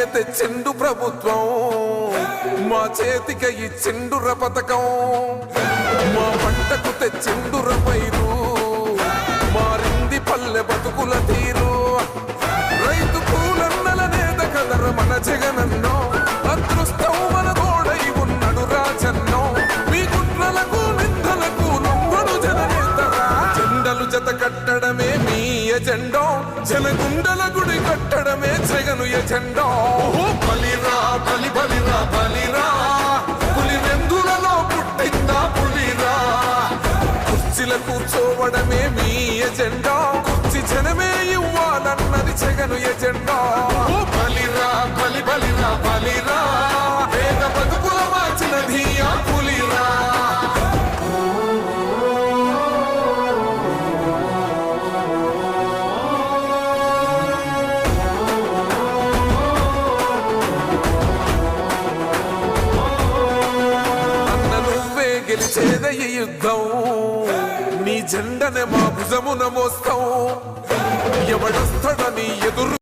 ఇంటికి తెచ్చిండు ప్రభుత్వం, మా చేతికి ఇచ్చిండుర పథకం, మా పంటకు తెచ్చిండుర పైరు, మారింది పల్లె బతుకుల తీరు. రైతు కూలన్నల నేత కదర మన జగనన్నో, అదృష్టం మన తోడై ఉన్నడు రాజన్నో. మీ కుట్రలకు నిందలకు నొంగడు జననేతరా, జెండలు జత కట్టడమే మీ ఎజెండో, జనగుండల గుడి కట్టడమే జగను ఎజెండో. బలిరా బలి బలిరా బలిరా, పులి వెందులలో పుట్టిందా పులిరా. కుర్చీల కూర్చోవడమే మీ ఎజెండా, కుర్చీ జనమే ఇవ్వాలన్నది జగను ఎజెండా. బలిరా బలి బలిరా బలిరా, పేద బతుకుల మార్చినది ఆ పులిరా. గెలిచేదే ఈ యుద్ధం, నీ జెండనే మా భుజమున మోస్తాం, ఎవడొస్తాడని ఎదురు